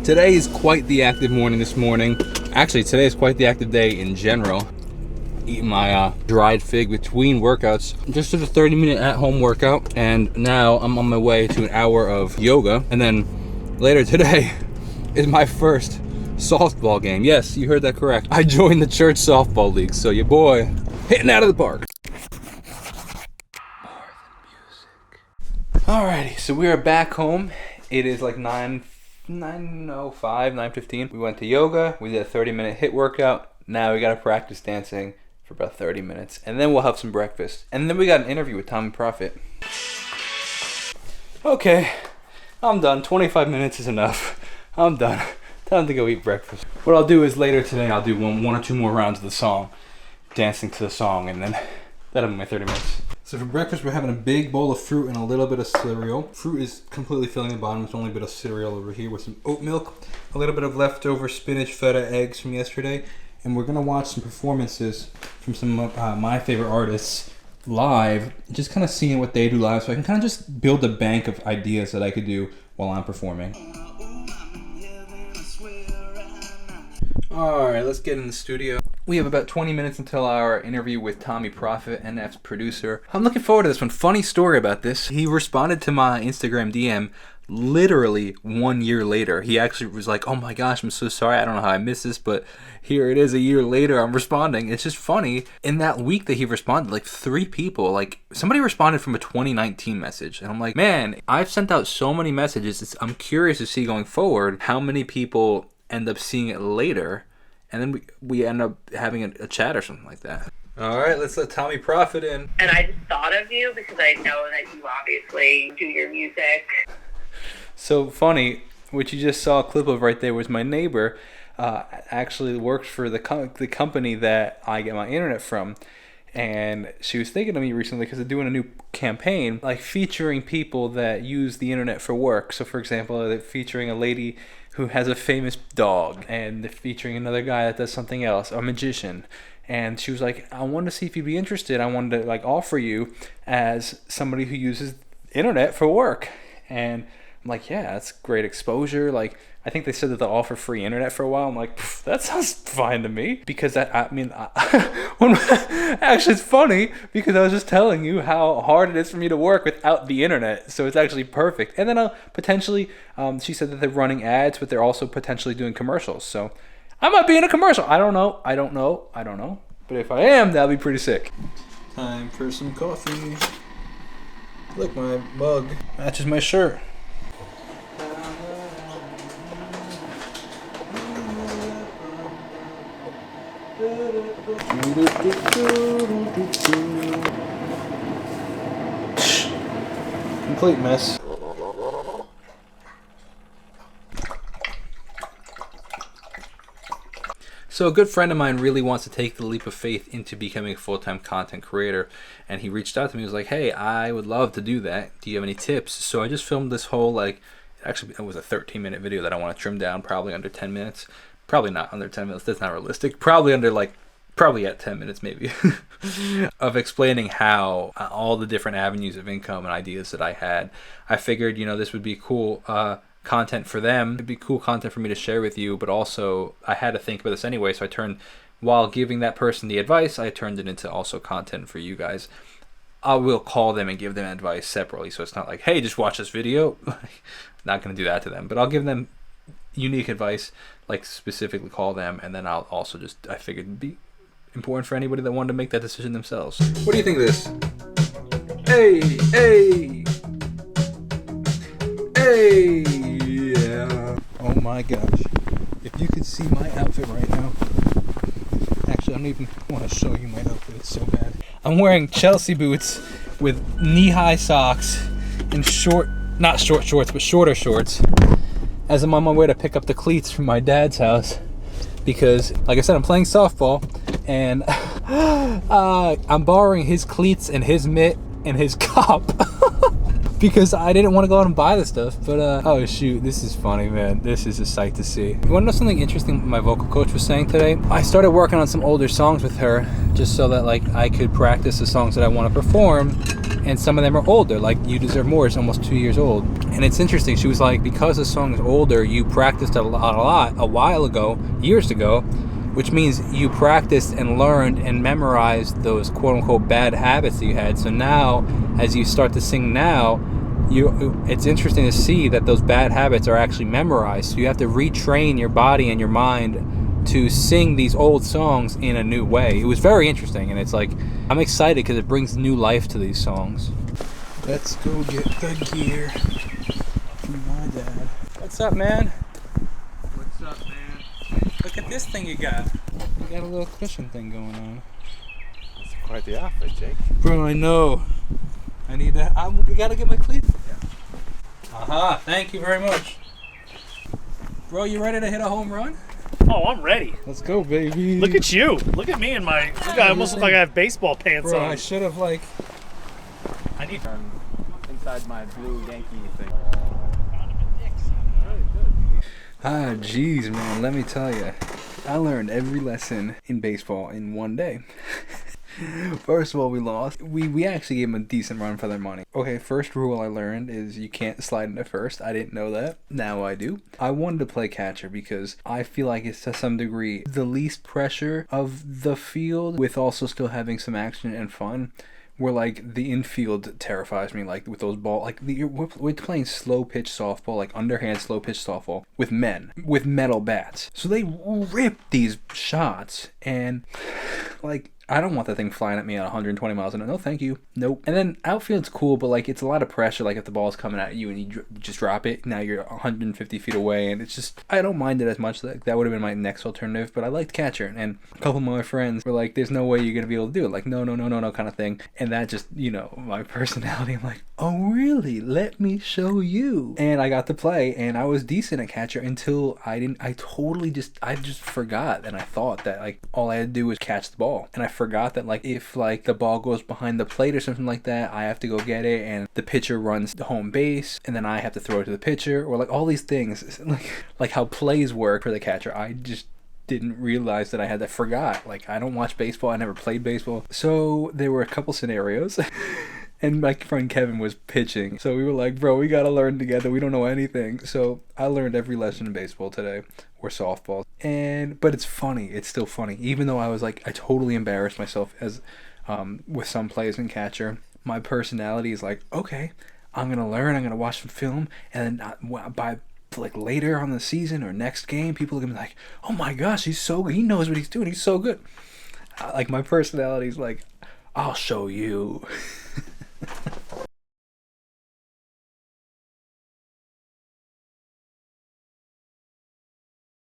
Today is quite the active morning this morning. Actually, today is quite the active day in general. Eating my dried fig between workouts. Just did a 30-minute at-home workout, and now I'm on my way to an hour of yoga. And then later today is my first softball game. Yes, you heard that correct. I joined the church softball league, so your boy hitting out of the park. More than music. Alrighty, so we are back home. It is like 9:15. We went to yoga. We did a 30-minute hit workout. Now we gotta practice dancing for about 30 minutes, and then we'll have some breakfast. And then we got an interview with Tommy Profit. Okay, I'm done. 25 minutes is enough. I'm done. Time to go eat breakfast. What I'll do is later today, I'll do one or two more rounds of the song, dancing to the song, and then that'll be my 30 minutes. So for breakfast, we're having a big bowl of fruit and a little bit of cereal. Fruit is completely filling the bottom. There's only a bit of cereal over here with some oat milk, a little bit of leftover spinach feta eggs from yesterday, and we're gonna watch some performances from some of my favorite artists live, just kind of seeing what they do live, so I can kind of just build a bank of ideas that I could do while I'm performing. Alright, let's get in the studio. We have about 20 minutes until our interview with Tommy Profit, NF's producer. I'm looking forward to this one. Funny story about this. He responded to my Instagram DM literally 1 year later. He actually was like, oh my gosh, I'm so sorry. I don't know how I missed this, but here it is a year later. I'm responding. It's just funny. In that week that he responded, like 3 people, like somebody responded from a 2019 message. And I'm like, man, I've sent out so many messages. I'm curious to see going forward how many people end up seeing it later. And then we end up having a chat or something like that. All right, let's let Tommy Profit in. And I just thought of you because I know that you obviously do your music. So funny, what you just saw a clip of right there was my neighbor actually works for the company that I get my internet from. And she was thinking of me recently because they're doing a new campaign, like featuring people that use the internet for work. So for example, they're featuring a lady who has a famous dog, and they're featuring another guy that does something else, a magician. And she was like, I wanted to see if you'd be interested. I wanted to like offer you as somebody who uses internet for work. And I'm like, yeah, that's great exposure. Like, I think they said that they'll offer free internet for a while. I'm like, that sounds fine to me. Because actually it's funny because I was just telling you how hard it is for me to work without the internet. So it's actually perfect. And then potentially, she said that they're running ads, but they're also potentially doing commercials. So I might be in a commercial. I don't know. But if I am, that'll be pretty sick. Time for some coffee. Look, my mug matches my shirt. Complete mess. So a good friend of mine really wants to take the leap of faith into becoming a full-time content creator, and he reached out to me. He was like, hey, I would love to do that. Do you have any tips? So I just filmed this whole, actually it was a 13-minute video that I want to trim down probably under 10 minutes. Probably not under 10 minutes. That's not realistic. Probably at 10 minutes maybe of explaining how all the different avenues of income and ideas that I had. I figured, this would be cool content for them. It'd be cool content for me to share with you, but also I had to think about this anyway. So while giving that person the advice, I turned it into also content for you guys. I will call them and give them advice separately. So it's not like, hey, just watch this video. Not going to do that to them, but I'll give them unique advice, like specifically call them. And then I'll also I figured it'd be important for anybody that wanted to make that decision themselves. What do you think of this? Hey, yeah. Oh my gosh. If you could see my outfit right now. Actually, I don't even want to show you my outfit. It's so bad. I'm wearing Chelsea boots with knee-high socks and not short shorts, but shorter shorts, as I'm on my way to pick up the cleats from my dad's house. Because, like I said, I'm playing softball, and I'm borrowing his cleats and his mitt and his cup because I didn't want to go out and buy the stuff. But oh shoot, this is funny, man. This is a sight to see. You want to know something interesting my vocal coach was saying today? I started working on some older songs with her just so that I could practice the songs that I want to perform. and some of them are older. Like You Deserve More is almost 2 years old. And it's interesting. She was like, because the song is older, you practiced a lot a while ago, years ago, which means you practiced and learned and memorized those quote-unquote bad habits that you had. So now, as you start to sing now, it's interesting to see that those bad habits are actually memorized. So you have to retrain your body and your mind to sing these old songs in a new way. It was very interesting, and it's like, I'm excited because it brings new life to these songs. Let's go get the gear from my dad. What's up, man? What's up, man? Look at this thing you got. You got a little cushion thing going on. It's quite the outfit, Jake. Bro, I know. I need to. I gotta get my cleats. Yeah. Aha! Thank you very much. Bro, you ready to hit a home run? Oh, I'm ready. Let's go, baby. Look at you. Look at me in my. Look, I almost look like I have baseball pants Bro, on. I should have like. I need. Inside my blue Yankee thing. Ah, jeez, man. Let me tell you, I learned every lesson in baseball in one day. First of all, we lost. We actually gave them a decent run for their money. Okay, first rule I learned is you can't slide into first. I didn't know that. Now I do. I wanted to play catcher because I feel like it's to some degree the least pressure of the field with also still having some action and fun. Where like the infield terrifies me, like with those balls, like we're playing slow pitch softball, like underhand slow pitch softball with men with metal bats. So they rip these shots, and like I don't want that thing flying at me at 120 miles an hour. No, thank you. Nope. And then outfield's cool, but like it's a lot of pressure. Like if the ball's coming at you and you just drop it, now you're 150 feet away, and it's just I don't mind it as much. Like that would have been my next alternative, but I liked catcher. And a couple of my friends were like, "There's no way you're gonna be able to do it." Like no, kind of thing. And that just my personality. I'm like, "Oh really? Let me show you." And I got to play, and I was decent at catcher until I didn't. I just forgot, and I thought that like all I had to do was catch the ball, and I forgot that like if like the ball goes behind the plate or something like that, I have to go get it, and the pitcher runs the home base, and then I have to throw it to the pitcher, or like all these things, like how plays work for the catcher. I just didn't realize that I had that. Forgot. Like I don't watch baseball. I never played baseball, so there were a couple scenarios. And my friend Kevin was pitching. So we were like, bro, we got to learn together. We don't know anything. So I learned every lesson in baseball today, or softball. But it's funny. It's still funny. Even though I was like, I totally embarrassed myself as with some plays in catcher. My personality is like, okay, I'm going to learn. I'm going to watch some film. And then by like later on the season or next game, people are going to be like, oh my gosh, he knows what he's doing. He's so good. Like my personality is like, I'll show you.